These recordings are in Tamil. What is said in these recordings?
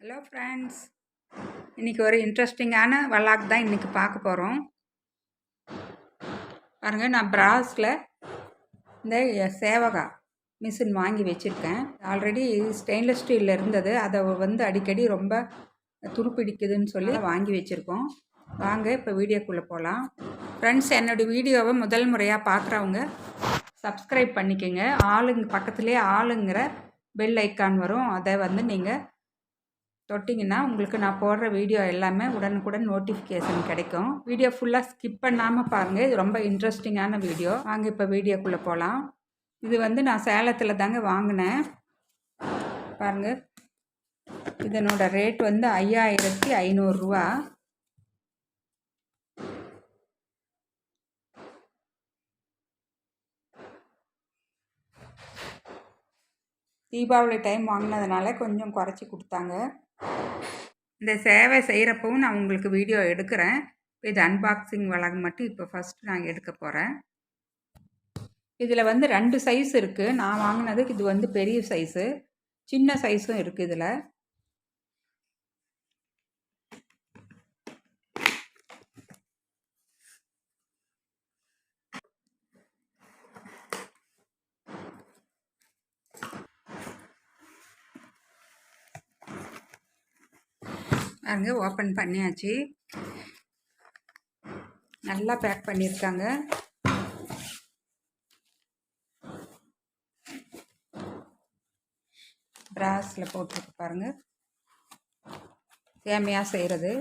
ஹலோ ஃப்ரெண்ட்ஸ், இன்றைக்கி ஒரு இன்ட்ரெஸ்டிங்கான வளாக் தான் இன்றைக்கி பார்க்க போகிறோம். பாருங்கள், நான் பிராஸில் இந்த சேவகா மிஷின் வாங்கி வச்சுருக்கேன். ஆல்ரெடி ஸ்டெயின்லெஸ் ஸ்டீலில் இருந்தது, அதை அடிக்கடி ரொம்ப துருப்பிடிக்குதுன்னு சொல்லி வாங்கி வச்சுருக்கோம். வாங்க இப்போ வீடியோக்குள்ளே போகலாம். ஃப்ரெண்ட்ஸ், என்னோடய வீடியோவை முதல் முறையாக பார்க்குறவங்க சப்ஸ்கிரைப் பண்ணிக்கோங்க. பக்கத்துலேயே ஆளுங்கிற பெல் ஐக்கான் வரும், அதை நீங்கள் தொட்டிங்கன்னா உங்களுக்கு நான் போடுற வீடியோ எல்லாமே உடனுக்குடன் நோட்டிஃபிகேஷன் கிடைக்கும். வீடியோ ஃபுல்லாக ஸ்கிப் பண்ணாமல் பாருங்கள், இது ரொம்ப இன்ட்ரெஸ்டிங்கான வீடியோ. வாங்க இப்போ வீடியோக்குள்ளே போகலாம். இது நான் சேலத்தில் தாங்க வாங்கினேன். பாருங்கள், இதனோட ரேட் 5500 ரூபா. தீபாவளி டைம் வாங்கினதுனால கொஞ்சம் குறைச்சி கொடுத்தாங்க. இந்த சேவை செய்கிறப்பவும் நான் உங்களுக்கு வீடியோ எடுக்கிறேன். இது அன்பாக்சிங் வழக்கு மட்டும் இப்போ ஃபஸ்ட்டு நான் எடுக்க போகிறேன். இதில் 2 சைஸ் இருக்குது. நான் வாங்கினதுக்கு இது பெரிய சைஸு, சின்ன சைஸும் இருக்குது. இதில் அங்கே ஓப்பன் பண்ணியாச்சு. நல்லா பேக் பண்ணியிருக்காங்க. பிராஸில் போட்டிருக்கு பாருங்கள், சேமையாக செய்கிறது.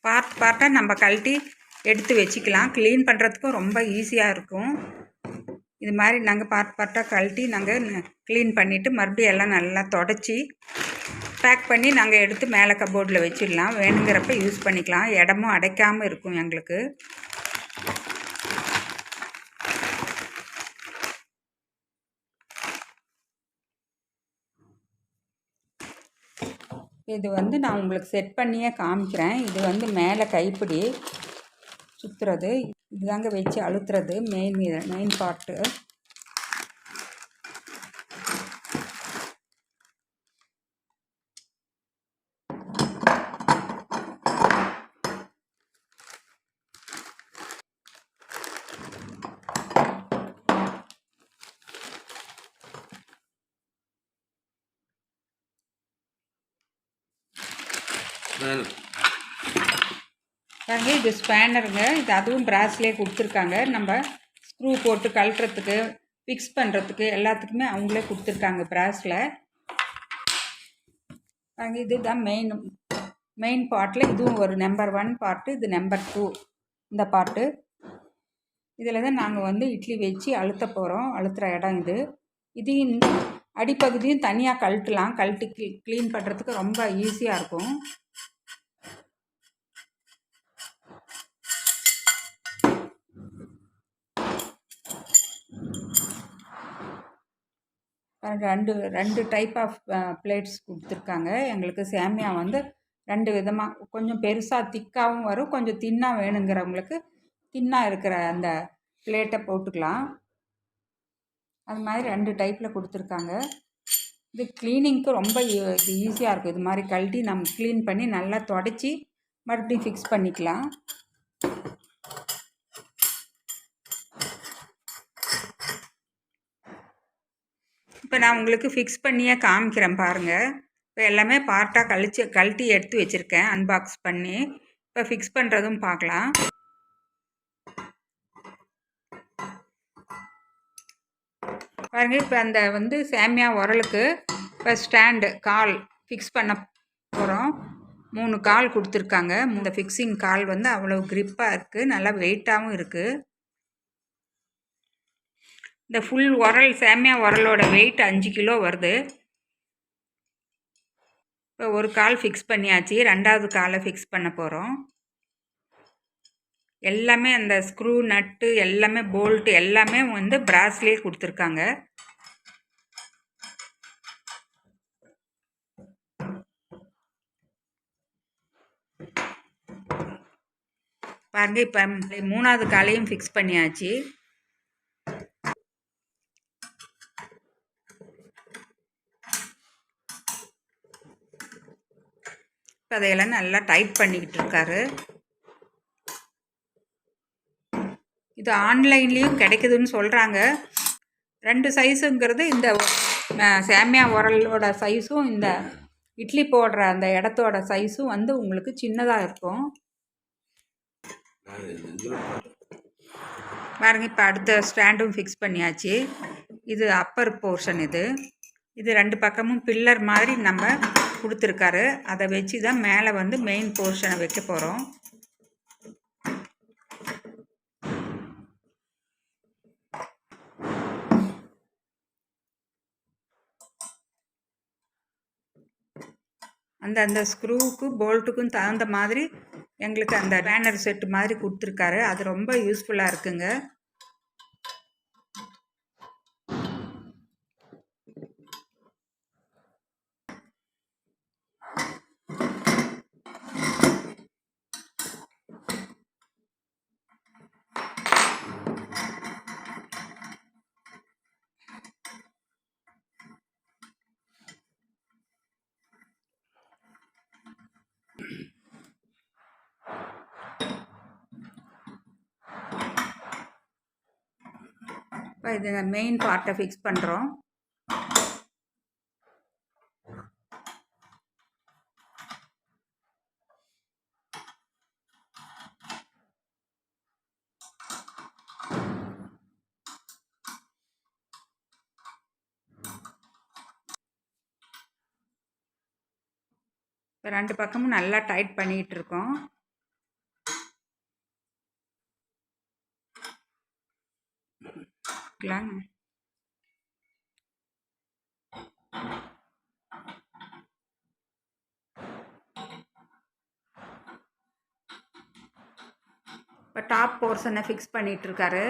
பார்ட்டாக நம்ம கழட்டி எடுத்து வச்சுக்கலாம். க்ளீன் பண்ணுறதுக்கும் ரொம்ப ஈஸியாக இருக்கும். இது மாதிரி நாங்கள் பார்ட்டாக கழட்டி நாங்கள் க்ளீன் பண்ணிவிட்டு மறுபடியும் எல்லாம் நல்லா தொடச்சி பேக் பண்ணி நாங்கள் எடுத்து மேலே கபோர்டில் வச்சிடலாம். வேணுங்கிறப்ப யூஸ் பண்ணிக்கலாம். இடமும் அடைக்காமல் இருக்கும் எங்களுக்கு. இது நான் உங்களுக்கு செட் பண்ணியே காமிக்கிறேன். இது மேலே கைப்பிடி சுற்றுறது, இதுதாங்க வச்சு அழுத்துறது மெயின் பார்ட்டு. பாருங்க, இது ஸ்பேனருங்க. இது அதுவும் பிராஸ்லேயே கொடுத்துருக்காங்க. நம்ம ஸ்க்ரூ போட்டு கழட்டுறதுக்கு, ஃபிக்ஸ் பண்ணுறதுக்கு எல்லாத்துக்குமே அவங்களே கொடுத்துருக்காங்க பிராஸில். பாருங்க, இதுதான் மெயின் பார்ட்டில் இதுவும் ஒரு நம்பர் 1 பார்ட்டு, இது நம்பர் 2 இந்த பார்ட்டு. இதில் தான் நாங்கள் இட்லி வச்சு அழுத்த போகிறோம். அழுத்துகிற இடம் இதையும் அடிப்பகுதியும் தனியாக கழட்டலாம். கழட்டி க்ளீன் பண்ணுறதுக்கு ரொம்ப ஈஸியாக இருக்கும். ரெண்டு டைப் ஆஃப் பிளேட்ஸ் கொடுத்துருக்காங்க. எங்களுக்கு சேமியா 2 விதமாக, கொஞ்சம் பெருசாக திக்காகவும் வரும், கொஞ்சம் தின்னாக வேணுங்கிறவங்களுக்கு தின்னாக இருக்கிற அந்த பிளேட்டை போட்டுக்கலாம். அது மாதிரி 2 டைப்பில் கொடுத்துருக்காங்க. இது க்ளீனிங்க்கு ரொம்ப இது ஈஸியாக இருக்கும். இது மாதிரி கழட்டி நம்ம க்ளீன் பண்ணி நல்லா தொடச்சி மறுபடியும் ஃபிக்ஸ் பண்ணிக்கலாம். இப்போ நான் உங்களுக்கு ஃபிக்ஸ் பண்ணியே காமிக்கிறேன் பாருங்கள். இப்போ எல்லாமே பார்ட்டாக கழட்டி எடுத்து வச்சுருக்கேன் அன்பாக்ஸ் பண்ணி. இப்போ ஃபிக்ஸ் பண்ணுறதும் பார்க்கலாம். பாருங்கள், இப்போ அந்த சேமியா உரலுக்கு இப்போ ஸ்டாண்டு கால் ஃபிக்ஸ் பண்ண போகிறோம். 3 கால் கொடுத்துருக்காங்க. இந்த ஃபிக்ஸிங் கால் அவ்வளோ க்ரிப்பாக இருக்குது, நல்லா வெயிட்டாகவும் இருக்குது. இந்த ஃபுல் உரல் சேமியா உரலோட வெயிட் 5 கிலோ வருது. இப்போ ஒரு கால் ஃபிக்ஸ் பண்ணியாச்சு, 2வது காலை ஃபிக்ஸ் பண்ண போகிறோம். எல்லாமே அந்த ஸ்க்ரூ நட்டு எல்லாமே போல்ட்டு எல்லாமே பிராஸ்லேயே கொடுத்துருக்காங்க. பாருங்க, இப்போ 3வது காலையும் ஃபிக்ஸ் பண்ணியாச்சு. அதையெல்லாம் நல்லா டைட் பண்ணிக்கிட்டு இருக்காரு. இது ஆன்லைன்லேயும் கிடைக்குதுன்னு சொல்கிறாங்க. 2 சைஸுங்கிறது இந்த சேமியா உரலோட சைஸும் இந்த இட்லி போடுற அந்த இடத்தோட சைஸும் வந்து உங்களுக்கு சின்னதாக இருக்கும். பாருங்க, இப்போ அடுத்த ஸ்டாண்டும் ஃபிக்ஸ் பண்ணியாச்சு. இது அப்பர் போர்ஷன். இது 2 பக்கமும் பில்லர் மாதிரி நம்ம கொடுத்துருக்காரு. அதை வச்சு தான் மேலே வந்து மெயின் போர்ஷனை வைக்க போகிறோம். அந்த ஸ்க்ரூவுக்கு போல்ட்டுக்கும் தகுந்த மாதிரி எங்களுக்கு அந்த பேனர் செட்டு மாதிரி கொடுத்துருக்காரு. அது ரொம்ப யூஸ்ஃபுல்லாக இருக்குங்க. இப்போ இது மெயின் பார்ட்டை ஃபிக்ஸ் பண்ணுறோம். இப்போ 2 பக்கமும் நல்லா டைட் பண்ணிகிட்டு இருக்கோம். இப்போ டாப் போர்ஷனை ஃபிக்ஸ் பண்ணிகிட்டு இருக்காரு.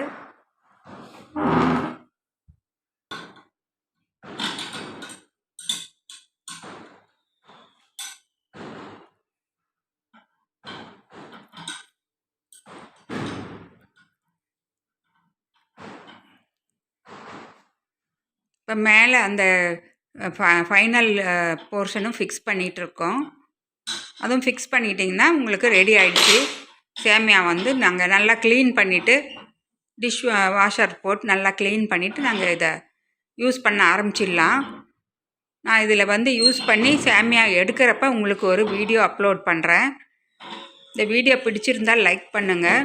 இப்போ மேலே அந்த ஃபைனல் போர்ஷனும் ஃபிக்ஸ் பண்ணிகிட்ருக்கோம். அதுவும் ஃபிக்ஸ் பண்ணிட்டிங்கன்னா உங்களுக்கு ரெடி ஆகிடுச்சு. சேமியா வந்து நாங்கள் நல்லா க்ளீன் பண்ணிவிட்டு டிஷ் வாஷர் போட்டு நல்லா க்ளீன் பண்ணிவிட்டு நாங்கள் இதை யூஸ் பண்ண ஆரம்பிச்சிடலாம். நான் இதில் வந்து யூஸ் பண்ணி சேமியா எடுக்கிறப்ப உங்களுக்கு ஒரு வீடியோ அப்லோட் பண்ணுறேன். இந்த வீடியோ பிடிச்சிருந்தால் லைக் பண்ணுங்கள்,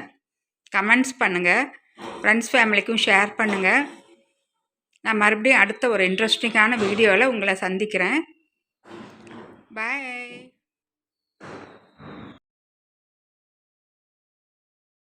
கமெண்ட்ஸ் பண்ணுங்கள், ஃப்ரெண்ட்ஸ் ஃபேமிலிக்கும் ஷேர் பண்ணுங்கள். நான் மறுபடியும் அடுத்த ஒரு இன்ட்ரெஸ்டிங்கான வீடியோவில் உங்களை சந்திக்கிறேன். பாய்.